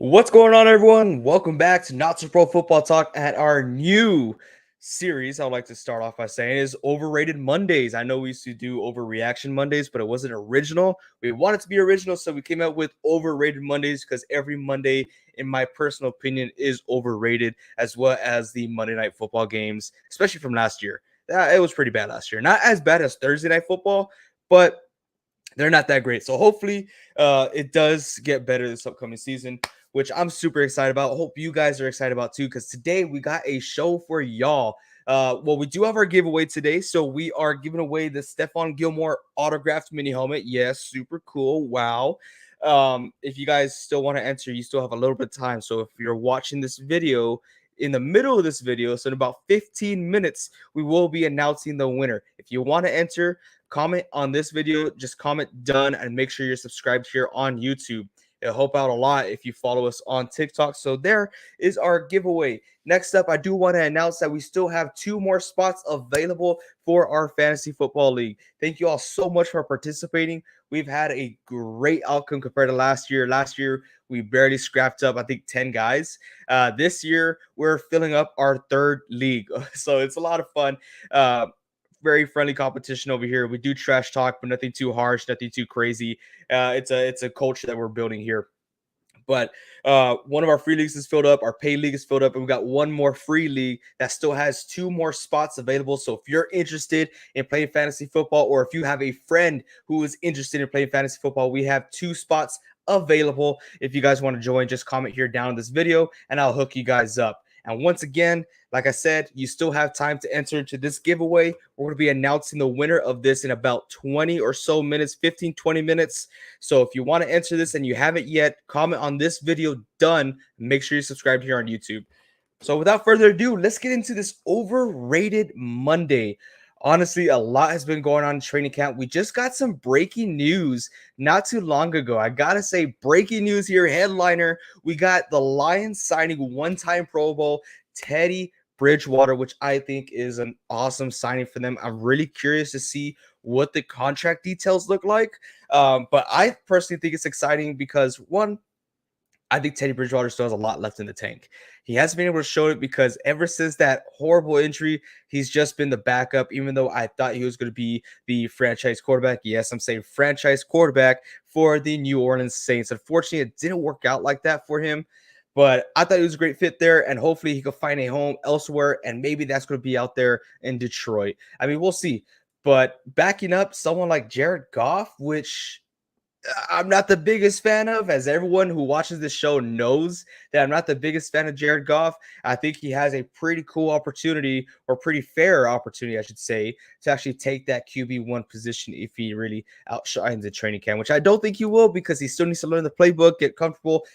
What's going on, everyone? Welcome back to Not So Pro Football Talk at our new series. I would like to start off by saying is Overrated Mondays. I know we used to do Overreaction Mondays, but it wasn't original. We wanted to be original, so we came out with Overrated Mondays because every Monday, in my personal opinion, is overrated, as well as the Monday Night Football games, especially from last year. It was pretty bad last year. Not as bad as Thursday Night Football, but they're not that great. So hopefully it does get better this upcoming season, which I'm super excited about. Hope you guys are excited about too, because today we got a show for y'all. Well, we do have our giveaway today. So we are giving away the Stephon Gilmore autographed mini helmet. Yes, super cool. Wow. If you guys still want to enter, you still have a little bit of time. So if you're watching this video, in the middle of this video, so in about 15 minutes, we will be announcing the winner. If you want to enter, comment on this video, just comment done, and make sure you're subscribed here on YouTube. It'll help out a lot if you follow us on TikTok. So there is our giveaway. Next up, I do want to announce that we still have 2 more spots available for our fantasy football league. Thank you all so much for participating. We've had a great outcome compared to last year. Last year, we barely scrapped up, I think, 10 guys. This year, we're filling up our 3rd league. So it's a lot of fun. Very friendly competition over here. We do trash talk, but nothing too harsh, nothing too crazy. It's a culture that we're building here. But one of our free leagues is filled up, our paid league is filled up, and we got one more free league that still has 2 more spots available. So if you're interested in playing fantasy football, or if you have a friend who is interested in playing fantasy football, we have 2 spots available. If you guys want to join, just comment here down in this video and I'll hook you guys up. And once again, like I said, you still have time to enter into this giveaway. We're going to be announcing the winner of this in about 20 or so minutes, 15, 20 minutes. So if you want to enter this and you haven't yet, comment on this video done. Make sure you subscribe here on YouTube. So without further ado, let's get into this Overrated Monday. Honestly, a lot has been going on in training camp. We just got some breaking news not too long ago. I got to say, breaking news here, headliner. We got the Lions signing one-time Pro Bowl Teddy Bridgewater, which I think is an awesome signing for them. I'm really curious to see what the contract details look like. But I personally think it's exciting because, one, I think Teddy Bridgewater still has a lot left in the tank. He hasn't been able to show it because ever since that horrible injury, he's just been the backup, even though I thought he was going to be the franchise quarterback. Yes, I'm saying franchise quarterback for the New Orleans Saints. Unfortunately, it didn't work out like that for him, but I thought he was a great fit there, and hopefully he could find a home elsewhere, and maybe that's going to be out there in Detroit. I mean, we'll see. But backing up someone like Jared Goff, which I'm not the biggest fan of, as everyone who watches this show knows that I'm not the biggest fan of Jared Goff. I think he has a pretty cool opportunity, or pretty fair opportunity, I should say, to actually take that QB1 position if he really outshines the training camp, which I don't think he will, because he still needs to learn the playbook, get comfortable,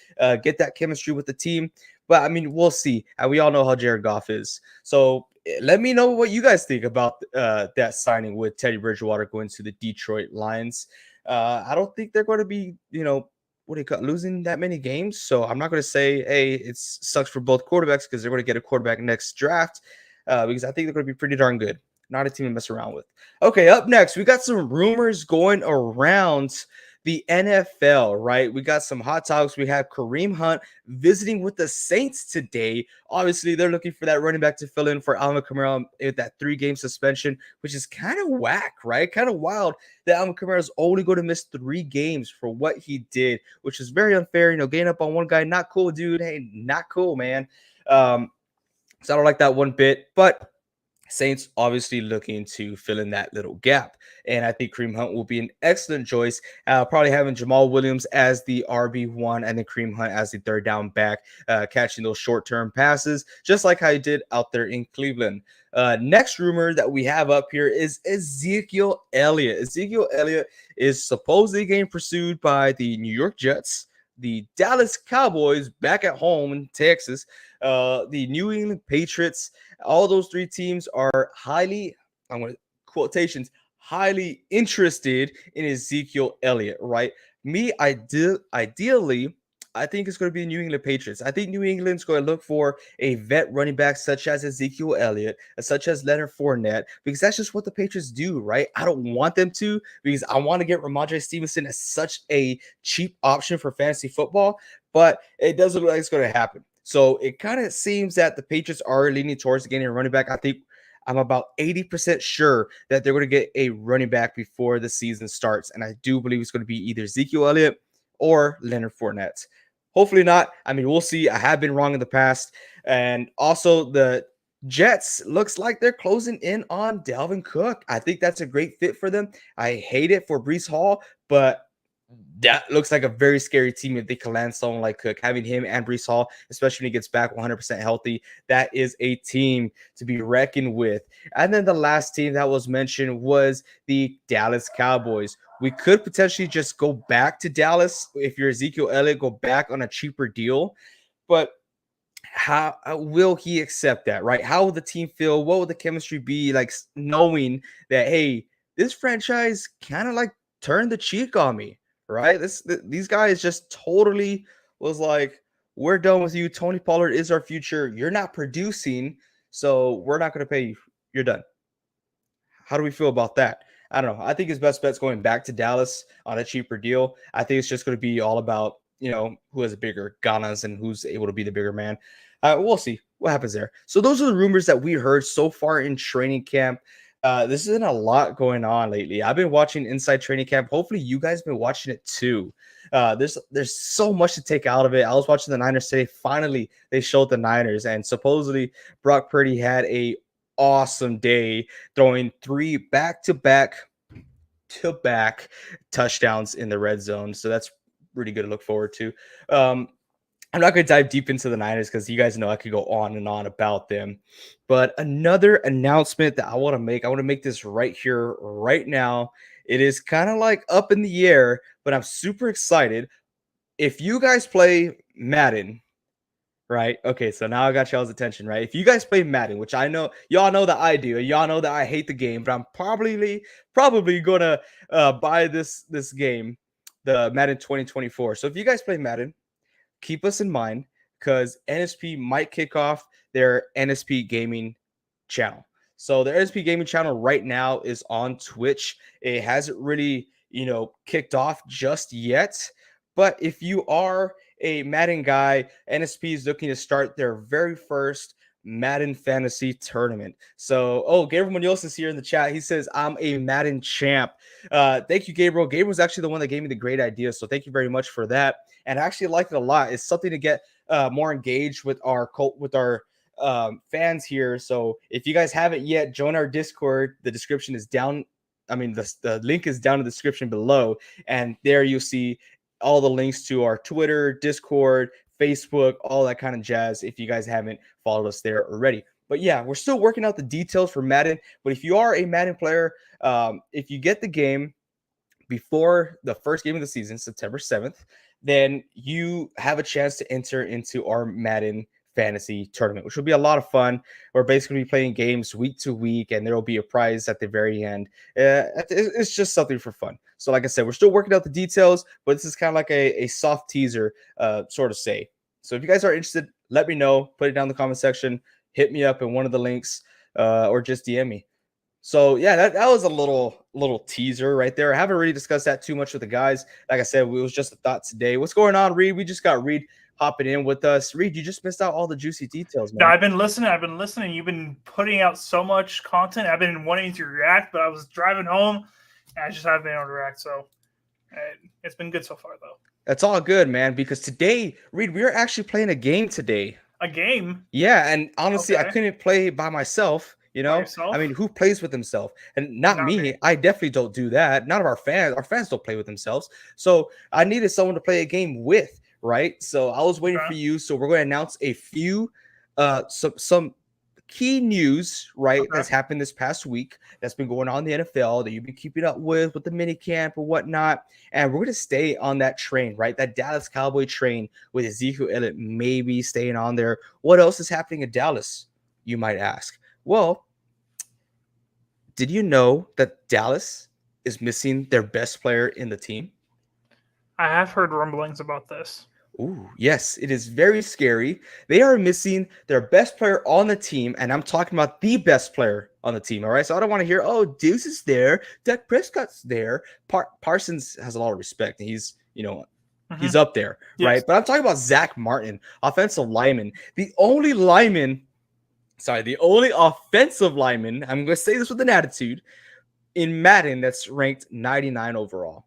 get that chemistry with the team. But I mean, we'll see. We all know how Jared Goff is. So let me know what you guys think about that signing with Teddy Bridgewater going to the Detroit Lions. I don't think they're going to be, what do you call losing that many games. So I'm not going to say, hey, it sucks for both quarterbacks, because they're going to get a quarterback next draft, because I think they're going to be pretty darn good. Not a team to mess around with. Okay, up next, we got some rumors going around the NFL, right? We got some hot topics. We have Kareem Hunt visiting with the Saints today. Obviously, they're looking for that running back to fill in for Alvin Kamara with that 3-game suspension, which is kind of whack, right? Kind of wild that Alvin Kamara is only going to miss 3 games for what he did, which is very unfair. Getting up on one guy, not cool, dude. Hey, not cool, man. So I don't like that one bit, but Saints obviously looking to fill in that little gap. And I think Kareem Hunt will be an excellent choice. Probably having Jamal Williams as the RB1 and then Kareem Hunt as the 3rd down back, catching those short-term passes, just like how he did out there in Cleveland. Next rumor that we have up here is Ezekiel Elliott. Ezekiel Elliott is supposedly getting pursued by the New York Jets, the Dallas Cowboys back at home in Texas, the New England Patriots. All those 3 teams are highly, I'm going to quotations, highly interested in Ezekiel Elliott, right? Me, ideally, I think it's going to be the New England Patriots. I think New England's going to look for a vet running back such as Ezekiel Elliott, such as Leonard Fournette, because that's just what the Patriots do, right? I don't want them to because I want to get Ramondre Stevenson as such a cheap option for fantasy football, but it doesn't look like it's going to happen. So it kind of seems that the Patriots are leaning towards getting a running back. I think I'm about 80% sure that they're going to get a running back before the season starts. And I do believe it's going to be either Ezekiel Elliott or Leonard Fournette. Hopefully not. I mean, we'll see. I have been wrong in the past. And also, the Jets looks like they're closing in on Dalvin Cook. I think that's a great fit for them. I hate it for Breece Hall, but that looks like a very scary team if they can land someone like Cook. Having him and Breece Hall, especially when he gets back 100% healthy, that is a team to be reckoned with. And then the last team that was mentioned was the Dallas Cowboys. We could potentially just go back to Dallas if you're Ezekiel Elliott, go back on a cheaper deal. But how will he accept that, right? How will the team feel? What will the chemistry be like knowing that, hey, this franchise kind of like turned the cheek on me, right? These guys just totally was like, we're done with you. Tony Pollard is our future. You're not producing, so we're not going to pay you. You're done. How do we feel about that? I don't know. I think his best bet's going back to Dallas on a cheaper deal. I think it's just going to be all about, who has a bigger Ganas and who's able to be the bigger man. We'll see what happens there. So those are the rumors that we heard so far in training camp. This has been a lot going on lately. I've been watching Inside Training Camp. Hopefully you guys have been watching it too. There's so much to take out of it. I was watching the Niners today. Finally, they showed the Niners, and supposedly Brock Purdy had a awesome day, throwing 3 back-to-back touchdowns in the red zone. So that's pretty good to look forward to. I'm not going to dive deep into the Niners because you guys know I could go on and on about them. But another announcement that I want to make this right here, right now. It is kind of like up in the air, but I'm super excited. If you guys play Madden, right? Okay, so now I got y'all's attention, right? If you guys play Madden, which I know y'all know that I do, y'all know that I hate the game, but I'm probably gonna buy this game, the Madden 2024. So if you guys play Madden, keep us in mind because NSP might kick off their NSP gaming channel. So the NSP gaming channel right now is on Twitch. It hasn't really, kicked off just yet. But if you are a Madden guy, NSP is looking to start their very first Madden fantasy tournament. So, Gabriel Munoz is here in the chat. He says, I'm a Madden champ. Thank you, Gabriel. Gabriel's actually the one that gave me the great idea. So thank you very much for that. And I actually like it a lot. It's something to get more engaged with our fans here. So if you guys haven't yet, join our Discord. The description is down. I mean, the link is down in the description below. And there you'll see all the links to our Twitter, Discord, Facebook, all that kind of jazz if you guys haven't followed us there already. But yeah, we're still working out the details for Madden. But if you are a Madden player, if you get the game before the first game of the season, September 7th, then you have a chance to enter into our Madden fantasy tournament, which will be a lot of fun. We're basically playing games week to week, and there will be a prize at the very end. It's just something for fun. So like I said, we're still working out the details, but this is kind of like a soft teaser, sort of say. So if you guys are interested, let me know. Put it down in the comment section. Hit me up in one of the links, or just DM me. So yeah, that was a little teaser right there. I haven't really discussed that too much with the guys. Like I said, it was just a thought today. What's going on, Reed? We just got Reed hopping in with us. Reed, you just missed out all the juicy details, man. No, I've been listening. You've been putting out so much content. I've been wanting to react, but I was driving home and I just haven't been able to react. So it's been good so far, though. That's all good, man, because today, Reed, we're actually playing a game today. A game? Yeah, and honestly, Okay. I couldn't play by myself. By yourself? I mean, who plays with himself? And not me. I definitely don't do that. None of our fans don't play with themselves. So I needed someone to play a game with, right? So I was waiting for you. So we're going to announce a few, some key news, right? That's happened this past week. That's been going on in the NFL that you've been keeping up with the mini camp and whatnot. And we're going to stay on that train, right? That Dallas Cowboy train with Ezekiel Elliott maybe staying on there. What else is happening in Dallas, you might ask? Well, did you know that Dallas is missing their best player in the team? I have heard rumblings about this. Ooh, yes, it is very scary. They are missing their best player on the team, and I'm talking about the best player on the team. All right, so I don't want to hear, oh, Deuce is there, Dak Prescott's there. Parsons has a lot of respect, and he's up there, Yes. right? But I'm talking about Zach Martin, offensive lineman, the only offensive lineman. I'm going to say this with an attitude in Madden that's ranked 99 overall.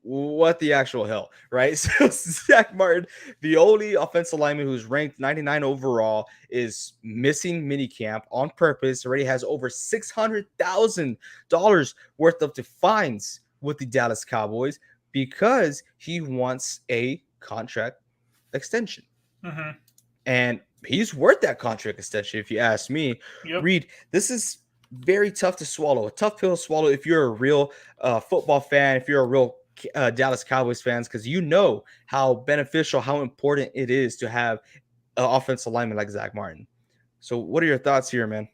What the actual hell, right? So Zach Martin, the only offensive lineman who's ranked 99 overall, is missing minicamp on purpose. Already has over $600,000 worth of fines with the Dallas Cowboys because he wants a contract extension. Mm-hmm. And he's worth that contract extension, if you ask me. Yep. Reed, this is very tough to swallow, a tough pill to swallow if you're a real football fan, if you're a real Dallas Cowboys fans, because you know how beneficial, how important it is to have an offensive lineman like Zach Martin. So what are your thoughts here, man?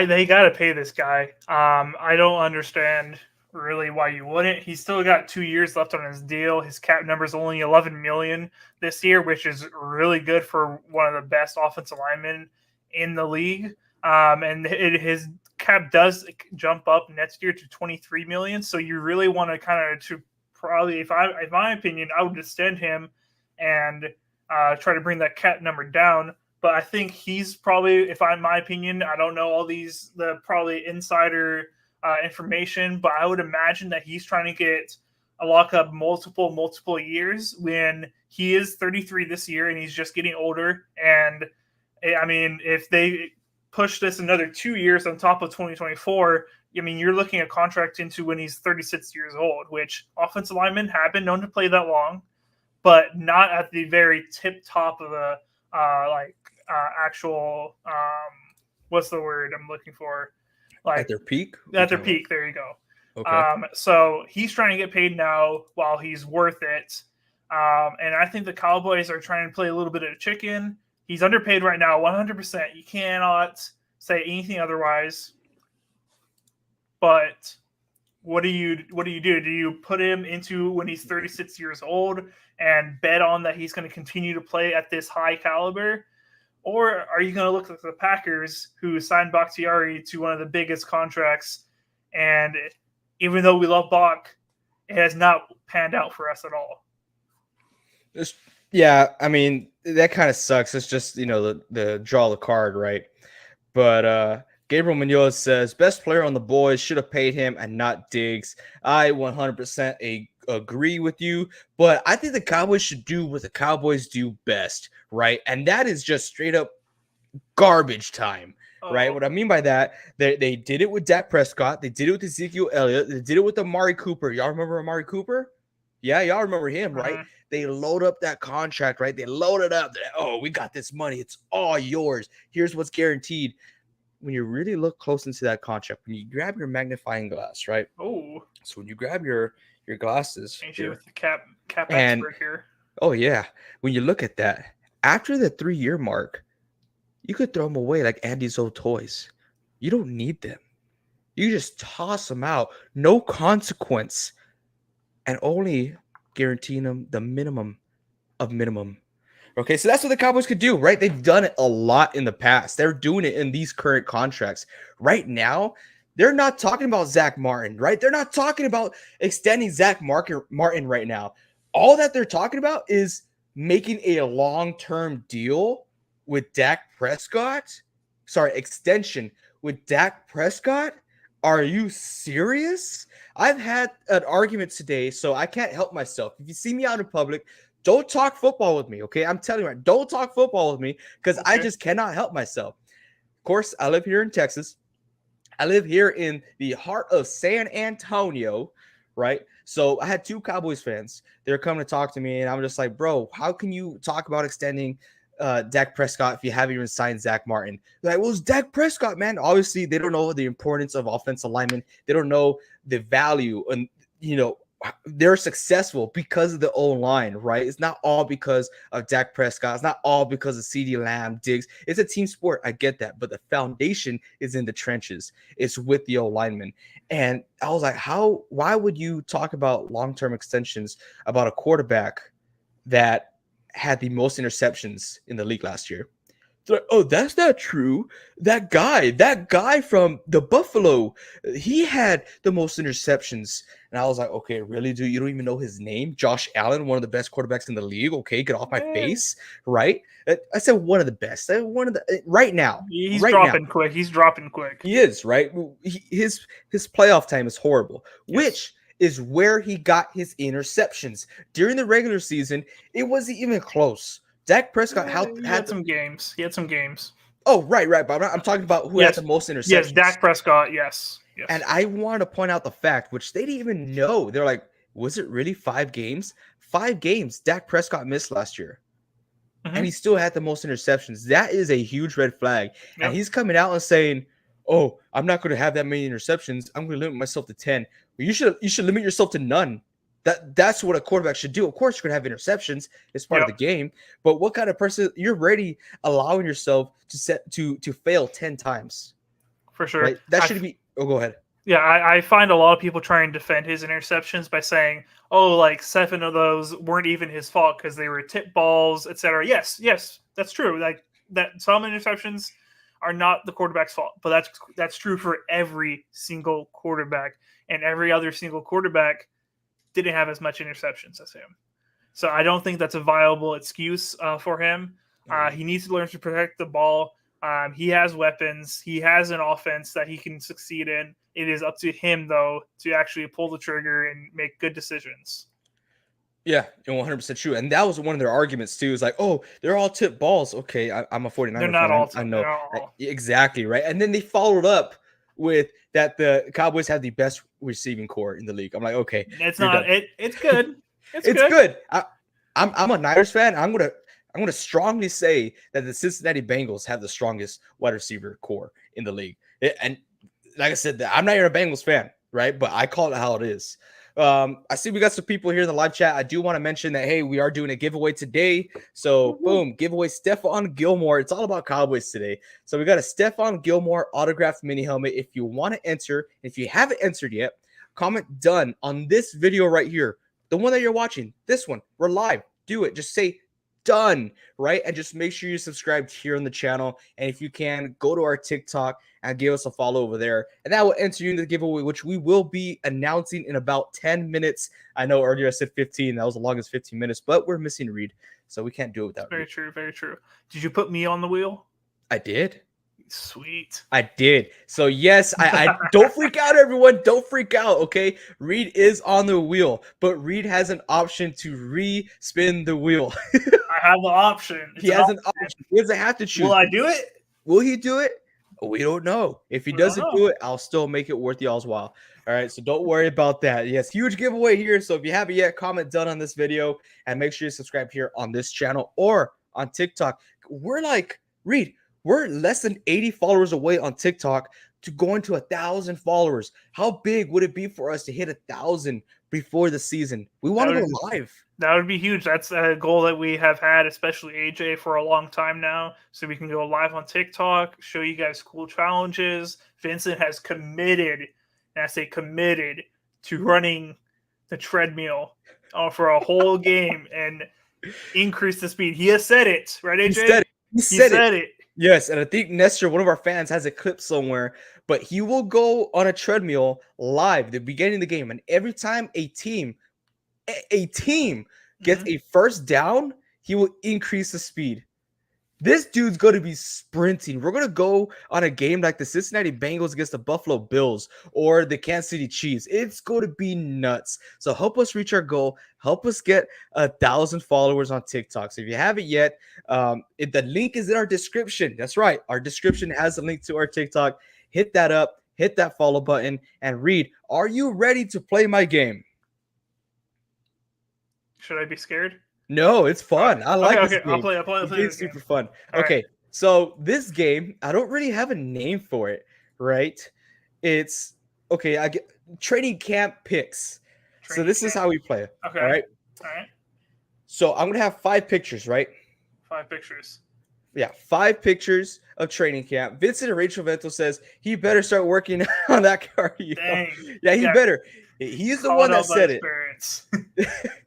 They got to pay this guy. I don't understand really why you wouldn't. He's still got 2 years left on his deal. His cap number is only 11 million this year, which is really good for one of the best offensive linemen in the league. And his cap does jump up next year to 23 million. So you really want to kind of probably, in my opinion, I would extend him and try to bring that cap number down. But I think he's probably, in my opinion, I don't know all the probably insider information, but I would imagine that he's trying to get a lockup multiple years when he is 33 this year and he's just getting older. And I mean, if they push this another 2 years on top of 2024, I mean, you're looking at contract into when he's 36 years old, which offensive linemen have been known to play that long, but not at the very tip top of the actual what's the word I'm looking for? Like At their peak? At their peak, there you go. Okay. So he's trying to get paid now while he's worth it. And I think the Cowboys are trying to play a little bit of chicken. He's underpaid right now, 100%. You cannot say anything otherwise. But what do you do? Do you put him into when he's 36 years old and bet on that he's going to continue to play at this high caliber? Or are you going to look at the Packers, who signed Bakhtiari to one of the biggest contracts, and even though we love Bach, it has not panned out for us at all? Yeah, I mean, that kind of sucks. It's just, the draw the card, right? But Gabriel Munoz says, best player on the boys, should have paid him and not Diggs. I 100% agree with you, but I think the Cowboys should do what the Cowboys do best, right? And that is just straight up garbage time, right? What I mean by that, they did it with Dak Prescott. They did it with Ezekiel Elliott. They did it with Amari Cooper. Y'all remember Amari Cooper? Yeah, y'all remember him, right? Mm-hmm. They load up that contract, right? They load it up. Oh, we got this money. It's all yours. Here's what's guaranteed. When you really look close into that contract, when you grab your magnifying glass, right? Oh, so when you grab your glasses here, with the cap and expert here. Oh yeah, when you look at that, after the 3-year mark, you could throw them away like Andy's old toys. You don't need them. You just toss them out, no consequence, and only guaranteeing them the minimum of minimum. Okay, so that's what the Cowboys could do, right? They've done it a lot in the past. They're doing it in these current contracts. Right now, they're not talking about Zach Martin, right? They're not talking about extending Zach Martin right now. All that they're talking about is making a long-term deal with Dak Prescott. Sorry, extension with Dak Prescott. Are you serious? I've had an argument today, so I can't help myself. If you see me out in public, don't talk football with me, okay? I'm telling you, right, don't talk football with me because I just cannot help myself. Of course, I live here in Texas. I live here in the heart of San Antonio, right? So I had 2 Cowboys fans. They're coming to talk to me, and I'm just like, bro, how can you talk about extending Dak Prescott if you haven't even signed Zach Martin? They're like, well, it's Dak Prescott, man. Obviously, they don't know the importance of offensive linemen. They don't know the value and they're successful because of the O-line, right? It's not all because of Dak Prescott. It's not all because of CeeDee Lamb, Diggs. It's a team sport. I get that. But the foundation is in the trenches. It's with the O-lineman. And I was like, why would you talk about long-term extensions about a quarterback that had the most interceptions in the league last year? Like, oh, that's not true. That guy from the Buffalo, he had the most interceptions. And I was like, okay, really, dude? You don't even know his name? Josh Allen, one of the best quarterbacks in the league. Okay, get off my face, right? I said one of the best. One of the right now. He's Right now, dropping quick. He's dropping quick. he is right. His playoff time is horrible, Yes. which is where he got his interceptions during the regular season. It wasn't even close. Dak Prescott had some games. He had some games. Oh, right. But I'm talking about who had the most interceptions. Yes, Dak Prescott. Yes. And I want to point out the fact, which they didn't even know. They're like, was it really 5 games? 5 games Dak Prescott missed last year. Mm-hmm. And he still had the most interceptions. That is a huge red flag. Yep. And he's coming out and saying, oh, I'm not going to have that many interceptions. I'm going to limit myself to 10. Well, you should limit yourself to none. That's what a quarterback should do. Of course, you're going to have interceptions. It's part of the game. But what kind of person you're already allowing yourself to fail 10 times? For sure. Right? That should be. Oh, go ahead. Yeah, I find a lot of people try and defend his interceptions by saying, oh, like 7 of those weren't even his fault because they were tip balls, etc. Yes, that's true. Like that, some interceptions are not the quarterback's fault, but that's true for every single quarterback, and every other single quarterback didn't have as much interceptions as him. So I don't think that's a viable excuse for him. He needs to learn to protect the ball. He has weapons. He has an offense that he can succeed in. It is up to him, though, to actually pull the trigger and make good decisions. Yeah, 100% true. And that was one of their arguments, too. Is like, oh, they're all tip balls. Okay, I'm a 49er They're not fan. all. I know. Exactly, right? And then they followed up with that the Cowboys have the best receiving core in the league. I'm like, okay. It's not. It's good. It's good. I'm a Niners fan. I'm gonna strongly say that the Cincinnati Bengals have the strongest wide receiver core in the league. And like I said, I'm not even a Bengals fan, right? But I call it how it is. I see we got some people here in the live chat. I do want to mention that, hey, we are doing a giveaway today. So, boom, giveaway Stephon Gilmore. It's all about Cowboys today. So we got a Stephon Gilmore autographed mini helmet. If you want to enter, if you haven't entered yet, comment done on this video right here. The one that you're watching, this one, we're live. Do it. Just say done, right? And just make sure you subscribe here on the channel. And if you can, go to our TikTok and give us a follow over there. And that will enter you into the giveaway, which we will be announcing in about 10 minutes. I know earlier I said 15. That was the longest 15 minutes, but we're missing Reed, so we can't do it without Very Reed. true, very true. Did you put me on the wheel? I did. Sweet. I did. So yes, I don't freak out, everyone. Don't freak out, okay? Reed is on the wheel, but Reed has an option to re-spin the wheel. I have the option. He has an option. He doesn't have to choose. Will I do it? Will he do it? We don't know. If he doesn't do it, I'll still make it worth y'all's while. All right, so don't worry about that. Yes, huge giveaway here. So if you haven't yet, comment done on this video and make sure you subscribe here on this channel or on TikTok. We're like, Reed, we're less than 80 followers away on TikTok to going to 1,000 followers. How big would it be for us to hit 1,000 before the season? We want to go live. That would be huge. That's a goal that we have had, especially AJ, for a long time now. So we can go live on TikTok, show you guys cool challenges. Vincent has committed, and I say committed, to running the treadmill for a whole game and increase the speed. He has said it, right, AJ? He said it. Yes, and I think Nestor, one of our fans, has a clip somewhere, but he will go on a treadmill live the beginning of the game, and every time a team gets a first down, he will increase the speed. This dude's going to be sprinting. We're going to go on a game like the Cincinnati Bengals against the Buffalo Bills or the Kansas City Chiefs. It's going to be nuts. So help us reach our goal. Help us get 1,000 followers on TikTok. So if you haven't yet, the link is in our description. That's right. Our description has a link to our TikTok. Hit that up. Hit that follow button. And Reed, are you ready to play my game? Should I be scared? No, it's fun. I like this game. I'll play It's super fun. Okay, so this game, I don't really have a name for it, right? It's okay. I get training camp picks. So this is how we play it. Okay. All right. All right. So I'm gonna have 5 pictures, right? 5 pictures. Yeah, 5 pictures of training camp. Vincent and Rachel Vento says he better start working on that cardio. Dang. Yeah, he better. He's the Called one that out by said it. experience.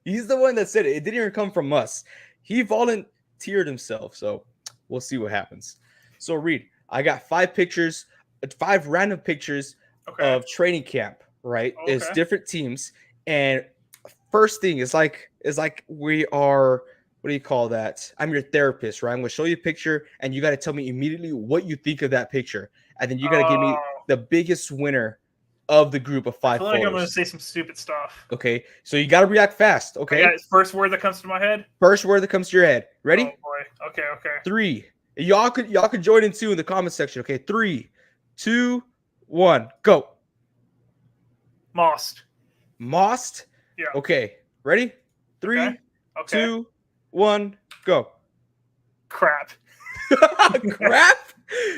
He's the one that said it. It didn't even come from us. He volunteered himself. So we'll see what happens. So Reed, I got 5 pictures, 5 random pictures Okay. of training camp. Right? It's Okay. different teams, and first thing is like we are. What do you call that? I'm your therapist, right? I'm going to show you a picture, and you got to tell me immediately what you think of that picture, and then you got to give me Oh, the biggest winner of the group of I 5 feel like I'm going to photos. say some stupid stuff. Okay, so you got to react fast. I Okay, got first word that comes to my head. first word that comes to your head. Ready? Oh boy. Okay. Okay. 3. Y'all could join in too in the comment section. Okay, 3, 2, 1, go. Mossed. Mossed. Yeah. Okay, ready? 3, Okay. 2, 1, go. Crap. Crap.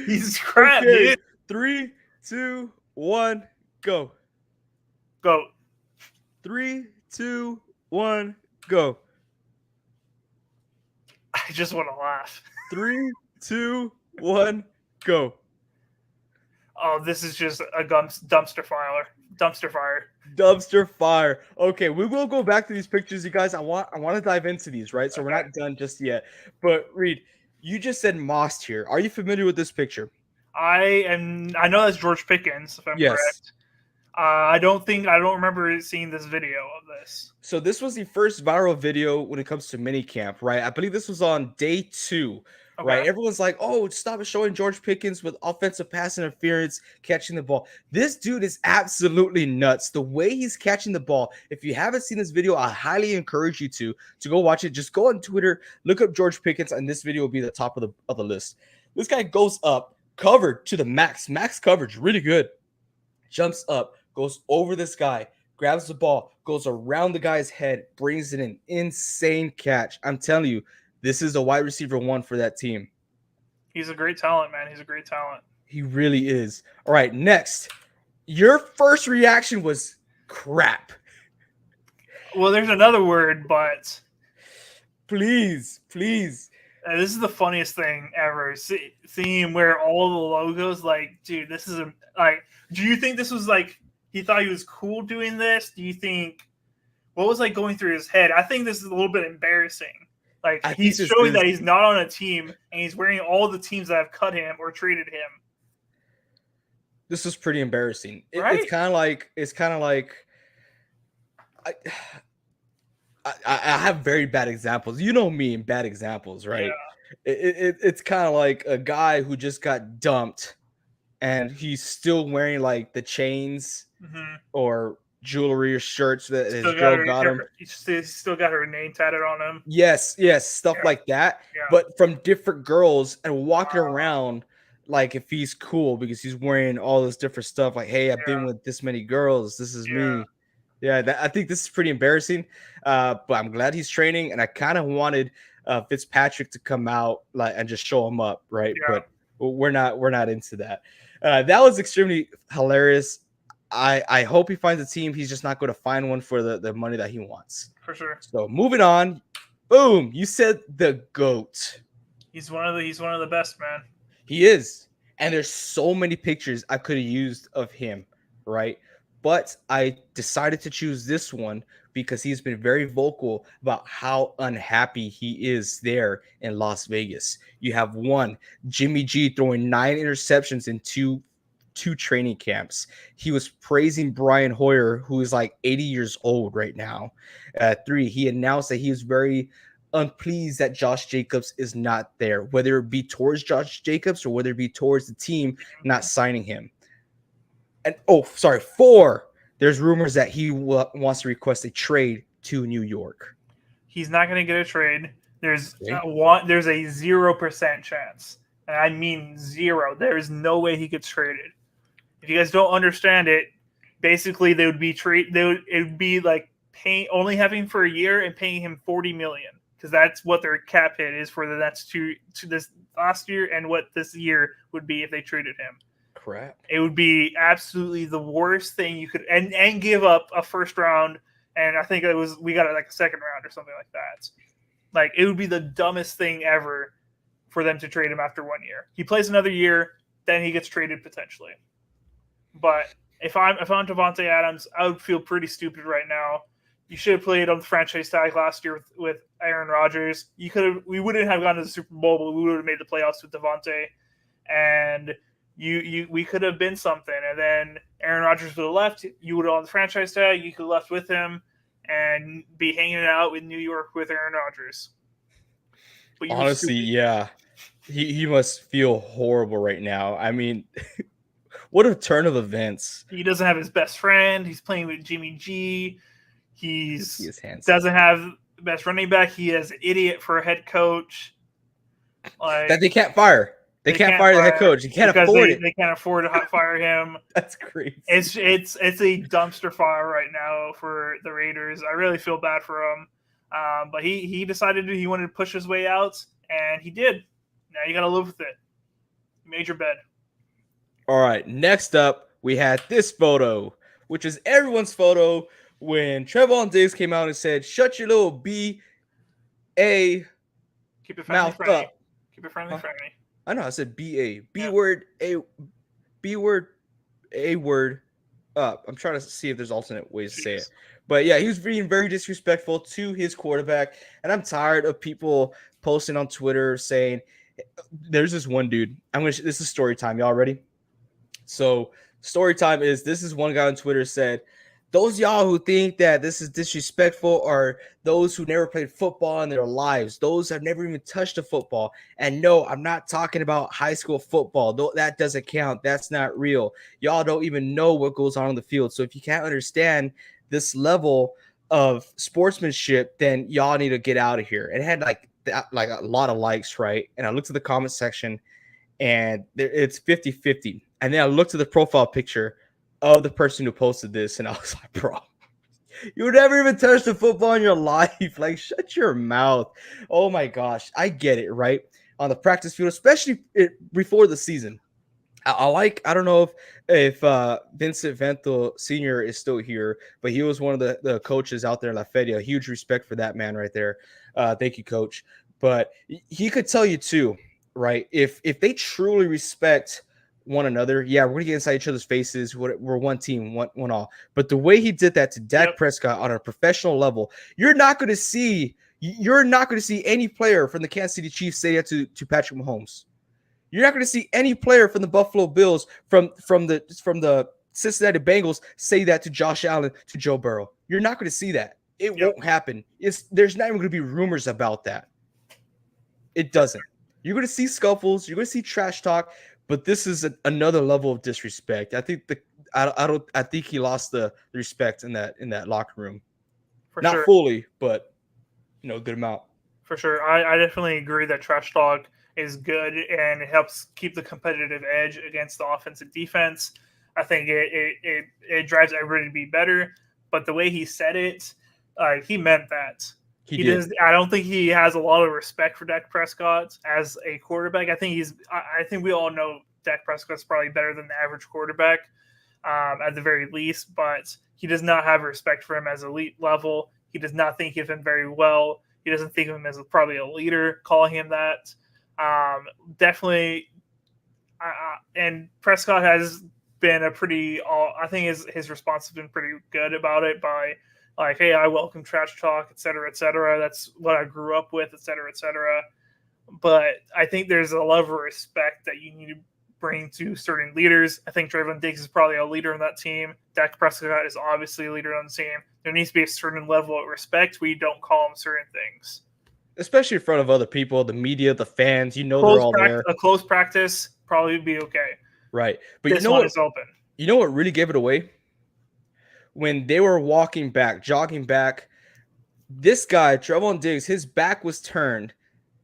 He's crap, Okay, dude. 3, 2, 1, go. Goat. 3, 2, 1, go. I just want to laugh. 3, 2, 1, go. Oh, this is just a dumpster fire. Dumpster fire. Dumpster fire. Okay, we will go back to these pictures, you guys. I want to dive into these, right? So we're not done just yet. But Reed, you just said mossed here. Are you familiar with this picture? I know that's George Pickens, if I'm correct. I don't remember seeing this video of this. So this was the first viral video when it comes to minicamp, right? I believe this was on day 2, right? Everyone's like, "Oh, stop showing George Pickens with offensive pass interference catching the ball." This dude is absolutely nuts. The way he's catching the ball. If you haven't seen this video, I highly encourage you to go watch it. Just go on Twitter, look up George Pickens, and this video will be the top of the list. This guy goes up, covered to the max coverage, really good. Jumps up, goes over this guy, grabs the ball, goes around the guy's head, brings it in. Insane catch. I'm telling you, this is a wide receiver 1 for that team. He's a great talent, man. He's a great talent. He really is. All right, next. Your first reaction was crap. Well, there's another word, but Please. this is the funniest thing ever. Seeing where all the logos, like, dude, this is do you think this was like he thought he was cool doing this? Do you think what was like going through his head? I think this is a little bit embarrassing. Like, he's showing that he's not on a team and he's wearing all the teams that have cut him or traded him. This was pretty embarrassing. Right? It's kind of like I have very bad examples. You know me and bad examples, right? Yeah. It's kind of like a guy who just got dumped and he's still wearing like the chains or jewelry or shirts that his girl got him. He's still got her name tatted on him. Yes, stuff like that. Yeah. But from different girls and walking around like if he's cool because he's wearing all this different stuff. Like, hey, I've been with this many girls. This is me. Yeah, I think this is pretty embarrassing. But I'm glad he's training, and I kind of wanted Fitzpatrick to come out and just show him up, right? Yeah. But we're not into that. That was extremely hilarious. I hope he finds a team. He's just not going to find one for the money that he wants. For sure. So moving on. Boom! You said the GOAT. He's one of the best, man. He is, and there's so many pictures I could have used of him, right? But I decided to choose this one because he's been very vocal about how unhappy he is there in Las Vegas. You have Jimmy G throwing 9 interceptions in two training camps. He was praising Brian Hoyer, who is like 80 years old right now. 3, he announced that he was very unpleased that Josh Jacobs is not there, whether it be towards Josh Jacobs or whether it be towards the team not signing him. And 4, there's rumors that he wants to request a trade to New York. He's not going to get a trade. There's a 0% chance, and I mean 0. There is no way he gets traded. If you guys don't understand it, basically it would be like only having for a year and paying him $40 million, because that's what their cap hit is for the next to this last year and what this year would be if they traded him. Crap. It would be absolutely the worst thing you could and give up a first round and I think we got it like a second round or something like that. Like, it would be the dumbest thing ever for them to trade him after 1 year. He plays another year, then he gets traded potentially. But if I'm Devontae Adams, I would feel pretty stupid right now. You should have played on the franchise tag last year with Aaron Rodgers. We wouldn't have gone to the Super Bowl, but we would have made the playoffs with Devontae, and we could have been something. And then Aaron Rodgers would have left. You would have on the franchise tag. You could have left with him and be hanging out in New York with Aaron Rodgers. But honestly, yeah, he must feel horrible right now. I mean, what a turn of events. He doesn't have his best friend. He's playing with Jimmy G. He is handsome. Doesn't have the best running back. He has an idiot for a head coach. Like, that they can't fire. They can't fire the head coach. They can't afford it. They can't afford to fire him. That's crazy. It's a dumpster fire right now for the Raiders. I really feel bad for him. But he decided he wanted to push his way out, and he did. Now you got to live with it. You made your bed. All right. Next up, we had this photo, which is everyone's photo when Trevon Diggs came out and said, "Shut your little B.A. Keep it mouth friendly. Up." Keep it friendly. I know. I said B.A. B word, A word up. I'm trying to see if there's alternate ways to say it. But yeah, he was being very disrespectful to his quarterback. And I'm tired of people posting on Twitter saying, there's this one dude. This is story time. Y'all ready? So story time is, this is one guy on Twitter said, "Those y'all who think that this is disrespectful are those who never played football in their lives. Those have never even touched a football. And no, I'm not talking about high school football. That doesn't count. That's not real. Y'all don't even know what goes on the field. So if you can't understand this level of sportsmanship, then y'all need to get out of here." And it had like a lot of likes, right? And I looked at the comment section, and it's 50-50. And then I looked at the profile picture of the person who posted this, and I was like, bro, you never even touched a football in your life. Like, shut your mouth. Oh my gosh. I get it, right? On the practice field, especially before the season. I don't know if Vincent Vento Sr. is still here, but he was one of the coaches out there in La Feria. Huge respect for that man right there. Thank you, coach. But he could tell you too, right? If they truly respect one another, yeah, we're gonna get inside each other's faces. We're one team, one all. But the way he did that to Dak Prescott on a professional level, you're not going to see any player from the Kansas City Chiefs say that to Patrick Mahomes. You're not going to see any player from the Buffalo Bills, from the Cincinnati Bengals say that to Josh Allen, to Joe Burrow. You're not going to see that. It won't happen. There's not even going to be rumors about that. It doesn't. You're going to see scuffles. You're going to see trash talk. But this is another level of disrespect. I think I think he lost the respect in that locker room. Not fully, but good amount. For sure. I definitely agree that trash talk is good, and it helps keep the competitive edge against the offense and defense. I think it drives everybody to be better. But the way he said it, he meant that. He does. I don't think he has a lot of respect for Dak Prescott as a quarterback. I think we all know Dak Prescott's probably better than the average quarterback, at the very least. But he does not have respect for him as elite level. He does not think of him very well. He doesn't think of him as probably a leader, calling him that. Definitely. And Prescott has been I think his response has been pretty good about it, by like, "Hey, I welcome trash talk, et cetera, et cetera. That's what I grew up with, et cetera, et cetera." But I think there's a level of respect that you need to bring to certain leaders. I think Trevon Diggs is probably a leader on that team. Dak Prescott is obviously a leader on the team. There needs to be a certain level of respect where you don't call them certain things. Especially in front of other people, the media, the fans, they're all there. A close practice probably would be okay. Right. But this one is open. You know what really gave it away? When they were jogging back, this guy, Trevon Diggs, his back was turned,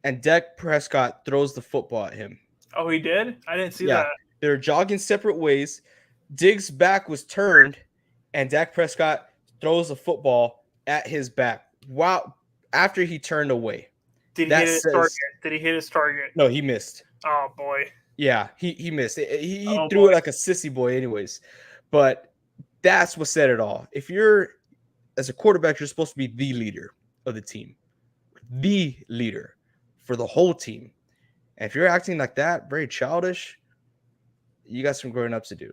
and Dak Prescott throws the football at him. Oh, he did? I didn't see that. They were jogging separate ways. Diggs' back was turned, and Dak Prescott throws the football at his back. Wow. After he turned away. Did he hit his target? No, he missed. Oh, boy. Yeah, he missed. He threw it like a sissy boy anyways. But that's what said it all. If you're as a quarterback, you're supposed to be the leader of the team, the leader for the whole team. And if you're acting like that, very childish, you got some growing up to do.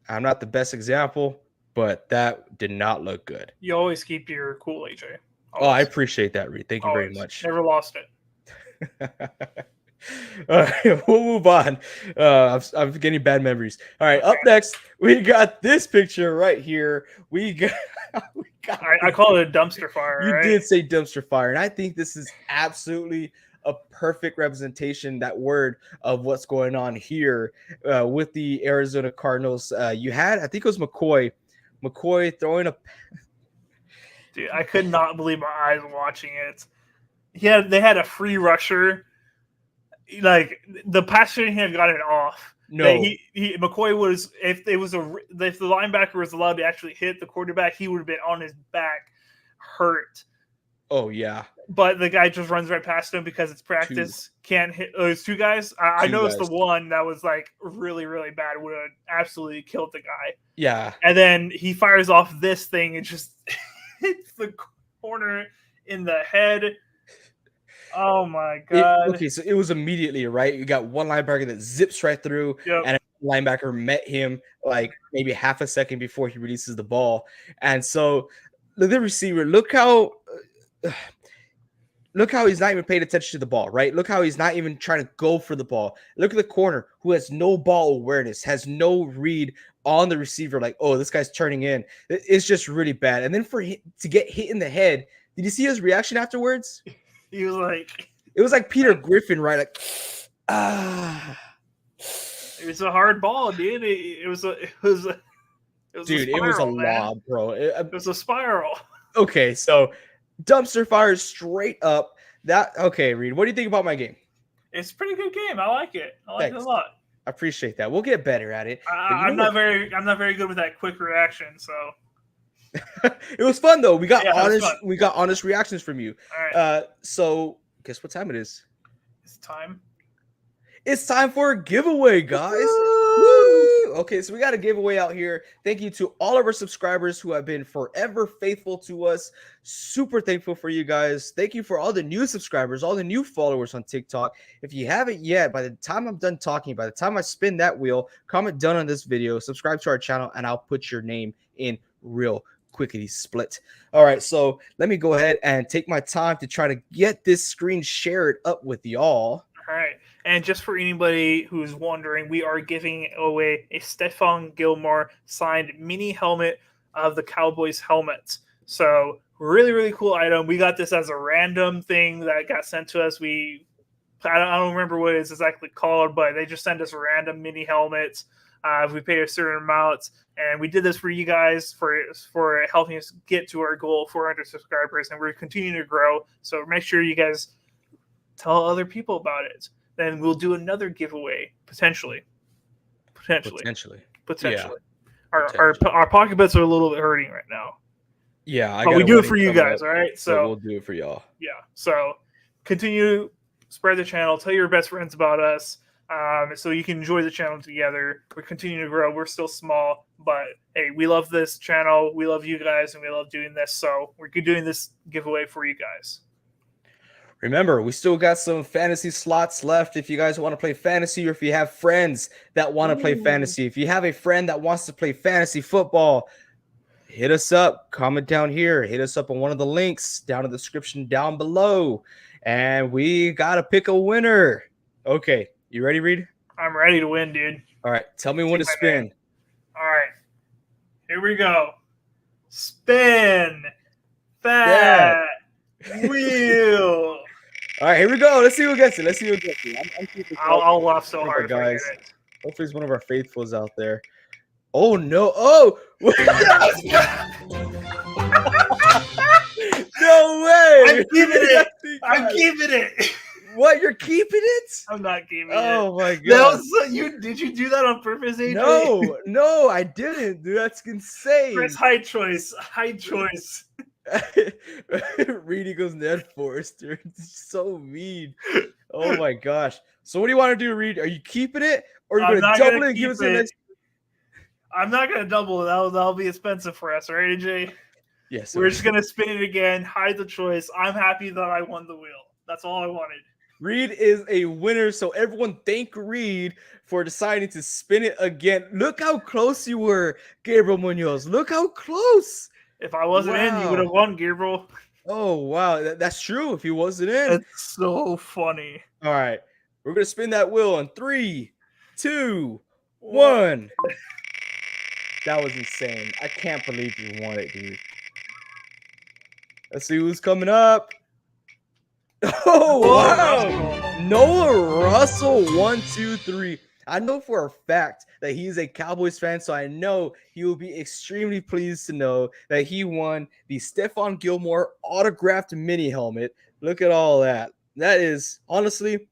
I'm not the best example, but that did not look good. You always keep your cool, AJ. Oh, I Always. appreciate that, Reed. Thank you very much. Never lost it. All right, we'll move on. I'm getting bad memories. All right, up next, we got this picture right here. We got I call it a dumpster fire. You right? did say dumpster fire, and I think this is absolutely a perfect representation, that word, of what's going on here with the Arizona Cardinals. You had, I think it was McCoy throwing a. Dude, I could not believe my eyes watching it. They had a free rusher. Like the pass shouldn't have gotten off. No, McCoy was if the linebacker was allowed to actually hit the quarterback, he would have been on his back, hurt. Oh yeah, but the guy just runs right past him because it's practice. Can't hit. Oh, it's two guys. I noticed the one that was like really really bad would have absolutely killed the guy. Yeah, and then he fires off this thing and just hits the corner in the head. Oh my god! Okay, so it was immediately, right? You got one linebacker that zips right through, and a linebacker met him like maybe half a second before he releases the ball. And so the receiver, look how he's not even paying attention to the ball, right? Look how he's not even trying to go for the ball. Look at the corner who has no ball awareness, has no read on the receiver, like, oh, this guy's turning in. It's just really bad. And then for him to get hit in the head, did you see his reaction afterwards? He was like, it was like Peter Griffin, right? Like, ah. It was a hard ball, dude. It was a lob, bro. It was a spiral. Okay, so dumpster fire straight up. Okay, Reed, what do you think about my game? It's a pretty good game. I like it. I like it a lot. I appreciate that. We'll get better at it. I'm not very good with that quick reaction, so. It was fun though. We got honest reactions from you. All right. So guess what time it is? It's time for a giveaway, guys. Woo! Okay, so we got a giveaway out here. Thank you to all of our subscribers who have been forever faithful to us. Super thankful for you guys. Thank you for all the new subscribers, all the new followers on TikTok. If you haven't yet, by the time I'm done talking, by the time I spin that wheel, comment done on this video, subscribe to our channel, and I'll put your name in real quickly split. All right, so let me go ahead and take my time to try to get this screen shared up with y'all. All right, and just for anybody who's wondering, we are giving away a Stephon Gilmore signed mini helmet of the Cowboys helmets. So really, really cool item. We got this as a random thing that got sent to us. I don't remember what it's exactly called, but they just send us random mini helmets. If we pay a certain amount, and we did this for you guys for helping us get to our goal of 400 subscribers, and we're continuing to grow. So make sure you guys tell other people about it. Then we'll do another giveaway potentially. Yeah. Our pocketbooks are a little bit hurting right now. Yeah, but we do it for you guys. All right, so we'll do it for y'all. Yeah, so continue, spread the channel, tell your best friends about us. So you can enjoy the channel together. We're continuing to grow. We're still small, but hey, we love this channel. We love you guys, and we love doing this. So we're doing this giveaway for you guys. Remember, we still got some fantasy slots left if you guys want to play fantasy, or if you have friends that want to play fantasy. If you have a friend that wants to play fantasy football, hit us up. Comment down here. Hit us up on one of the links down in the description down below. And we got to pick a winner. Okay. You ready, Reed? I'm ready to win, dude. All right. Tell me when to spin. All right. Here we go. Spin that wheel. All right, here we go. Let's see who gets it. I'll laugh so hard, guys. Hopefully it's one of our faithfuls out there. Oh, no. Oh! No way! I'm keeping it. What? You're keeping it? I'm not keeping it. Oh my god! Did you do that on purpose, AJ? No, I didn't, dude. That's insane. Press high choice. Reedy goes Ned Forrester. It's so mean. Oh my gosh. So what do you want to do, Reed? Are you keeping it, or are you going to double it and give us the next? I'm not going to double it. That'll be expensive for us, right, AJ? Yes, We're sir. just gonna spin it again. Hide the choice. I'm happy that I won the wheel. That's all I wanted. Reed is a winner, so everyone thank Reed for deciding to spin it again. Look how close you were, Gabriel Munoz. Look how close. If I wasn't in, you would Wow. have won, Gabriel. Oh, wow. That's true if he wasn't in. It's so funny. All right. We're going to spin that wheel in 3, 2, What? 1. That was insane. I can't believe you won it, dude. Let's see who's coming up. Oh, Noah wow. Russell. Noah Russell, 1, 2, 3. I know for a fact that he's a Cowboys fan, so I know he will be extremely pleased to know that he won the Stephon Gilmore autographed mini helmet. Look at all that. That is honestly,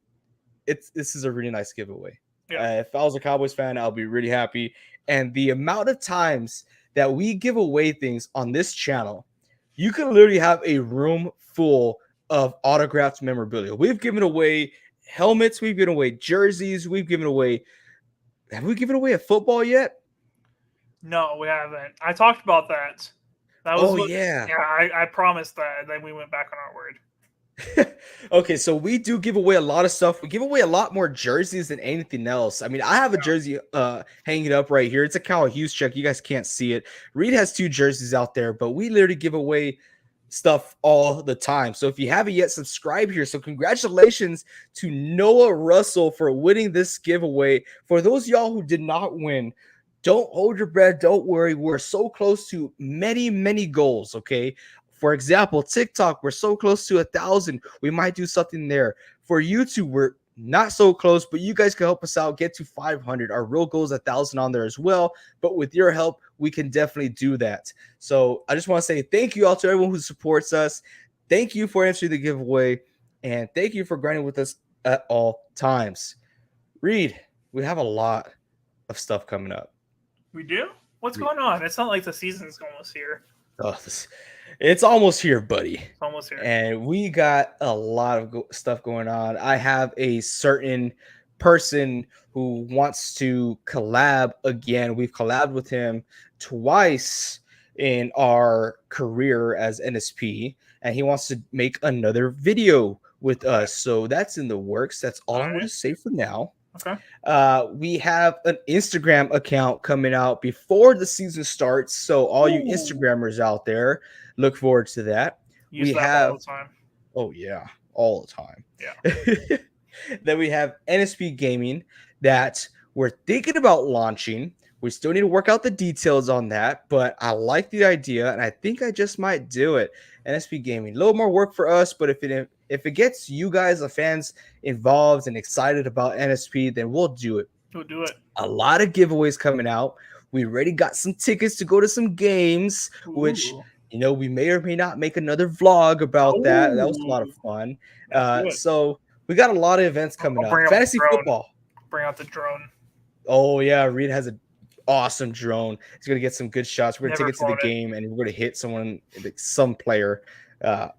this is a really nice giveaway. Yeah. If I was a Cowboys fan, I'll be really happy. And the amount of times that we give away things on this channel, you can literally have a room full of autographed memorabilia. We've given away helmets, we've given away jerseys, we've given away. Have we given away a football yet? No, we haven't. I talked about that. That was Oh what. yeah. Yeah, I promised that, and then we went back on our word. Okay, so we do give away a lot of stuff. We give away a lot more jerseys than anything else. I mean, I have a jersey hanging up right here. It's a Cal Hughes check. You guys can't see it. Reed has 2 jerseys out there, but we literally give away stuff all the time. So if you haven't yet, subscribe here. So congratulations to Noah Russell for winning this giveaway. For those of y'all who did not win, don't hold your breath. Don't worry. We're so close to many, many goals. Okay. For example, TikTok, we're so close to 1,000. We might do something there. For YouTube, we're not so close, but you guys can help us out, get to 500. Our real goal is 1,000 on there as well. But with your help, we can definitely do that. So I just want to say thank you all to everyone who supports us. Thank you for answering the giveaway. And thank you for grinding with us at all times. Reed, we have a lot of stuff coming up. We do? What's going on? It's not like the season's almost here. Oh, it's almost here, buddy. It's almost here. And we got a lot of stuff going on. I have a certain person who wants to collab again. We've collabed with him twice in our career as NSP, and he wants to make another video with us. So that's in the works. That's all I'm going to say for now. Okay. We have an Instagram account coming out before the season starts. So all you Instagrammers out there, look forward to that. Use that all the time. Oh yeah, all the time. Yeah. Then we have NSP Gaming that we're thinking about launching. We still need to work out the details on that, but I like the idea, and I think I just might do it. NSP Gaming, a little more work for us, but if it gets you guys, the fans, involved and excited about NSP, then we'll do it. We'll do it. A lot of giveaways coming out. We already got some tickets to go to some games, which we may or may not make another vlog about that. That was a lot of fun. So we got a lot of events coming up. Fantasy football. Bring out the drone. Oh yeah, Reed has an awesome drone. He's gonna get some good shots. We're gonna take it to the game, and we're gonna hit someone, some player,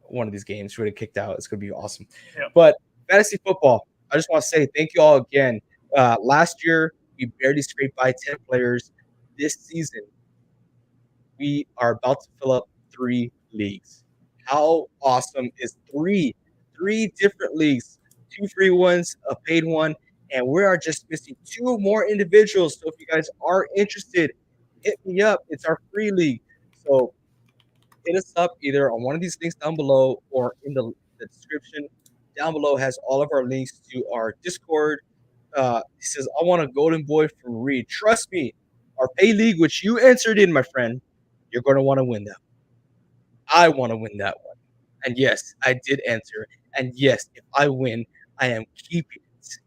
one of these games. We're gonna kicked out. It's gonna be awesome. Yep. But fantasy football, I just want to say thank you all again. Last year we barely scraped by 10 players. This season we are about to fill up 3 leagues. How awesome is 3 different leagues, 2 free ones, a paid one, and we are just missing 2 more individuals. So if you guys are interested, hit me up. It's our free league. So hit us up either on one of these links down below or in the description. Down below has all of our links to our Discord. He says, I want a golden boy from Reed. Trust me, our pay league, which you entered in, my friend, you're going to want to win that. I want to win that one. And yes, I did enter. And yes, if I win, I am keeping it.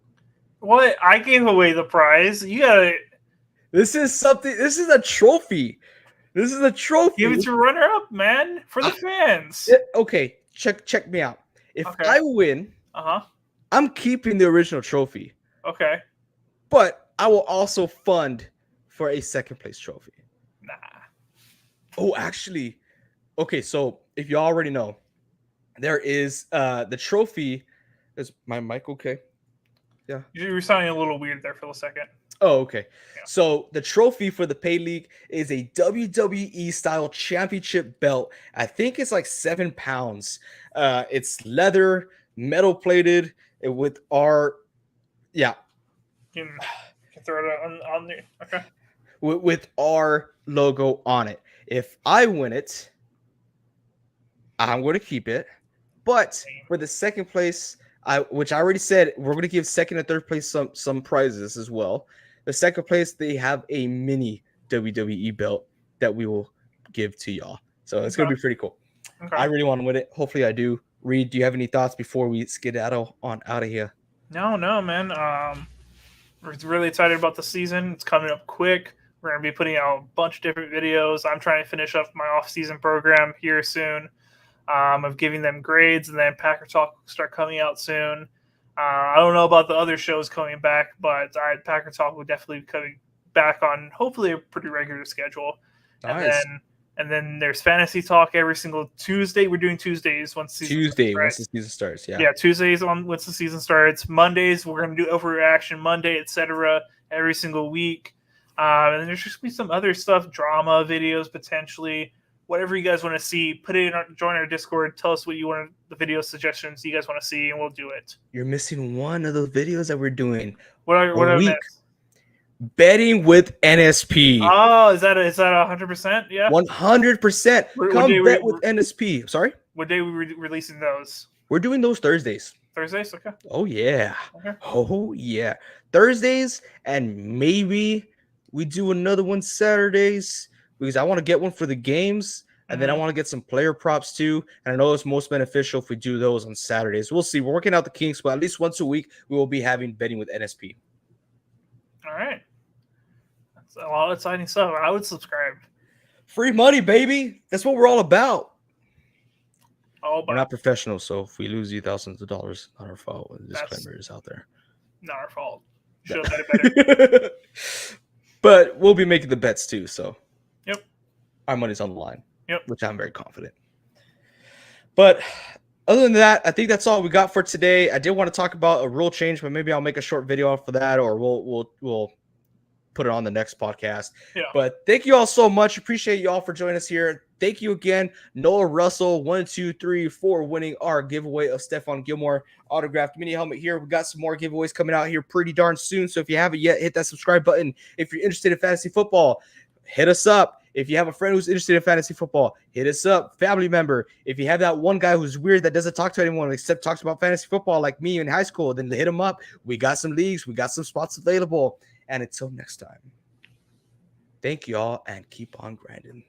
What? I gave away the prize. You gotta. This is something. This is a trophy. This is a trophy. Give it to runner up, man, for the fans. Okay, check me out. If I win, I'm keeping the original trophy. Okay. But I will also fund for a second place trophy. Nah. Oh, actually, okay. So if you already know, there is the trophy. Is my mic okay? Yeah. You were sounding a little weird there for a second. Oh, okay. Yeah. So the trophy for the Pay League is a WWE style championship belt. I think it's like 7 pounds. It's leather, metal plated with our, yeah, You can throw it on there. Okay. with our logo on it. If I win it, I'm going to keep it. But for the second place, which I already said, we're going to give second and third place some prizes as well. The second place, they have a mini WWE belt that we will give to y'all. So it's going to be pretty cool. Okay. I really want to win it. Hopefully I do. Reed, do you have any thoughts before we skedaddle on out of here? No, man. We're really excited about the season. It's coming up quick. We're going to be putting out a bunch of different videos. I'm trying to finish up my off-season program here soon. Of giving them grades, and then Packer Talk will start coming out soon. I don't know about the other shows coming back, but Packer Talk will definitely be coming back on hopefully a pretty regular schedule. Nice. And then there's Fantasy Talk every single Tuesday. We're doing Tuesdays once the season starts, right? Once the season starts. Yeah. Yeah, Tuesdays once the season starts. Mondays we're going to do Overreaction Monday, etc. every single week. And then there's just going to be some other stuff, drama videos potentially. Whatever you guys want to see, put it in join our Discord. Tell us what you want, the video suggestions you guys want to see, and we'll do it. You're missing one of those videos that we're doing. What are I miss? Betting with NSP. Oh, is that 100%? Yeah, 100%. Come bet with NSP. Sorry. What day we releasing those? We're doing those Thursdays. Thursdays, okay. Oh yeah. Okay. Oh yeah. Thursdays, and maybe we do another one Saturdays, because I want to get one for the games, and then I want to get some player props too. And I know it's most beneficial if we do those on Saturdays. We'll see. We're working out the kinks, but at least once a week we will be having betting with NSP. All right. That's a lot of exciting stuff. I would subscribe. Free money, baby. That's what we're all about. Oh, we're not professionals, so if we lose you thousands of dollars, not our fault. The disclaimer is out there. Not our fault. Should have bet it better. But we'll be making the bets too, so yep. Our money's on the line. Yep. Which I'm very confident. But other than that, I think that's all we got for today. I did want to talk about a rule change, but maybe I'll make a short video for that, or we'll put it on the next podcast. Yeah. But thank you all so much. Appreciate you all for joining us here. Thank you again, Noah Russell, 1, 2, 3, 4, winning our giveaway of Stephon Gilmore autographed mini helmet here. We got some more giveaways coming out here pretty darn soon. So if you haven't yet, hit that subscribe button. If you're interested in fantasy football, hit us up. If you have a friend who's interested in fantasy football, hit us up. Family member. If you have that one guy who's weird that doesn't talk to anyone except talks about fantasy football like me in high school, then hit him up. We got some leagues. We got some spots available. And until next time, thank you all and keep on grinding.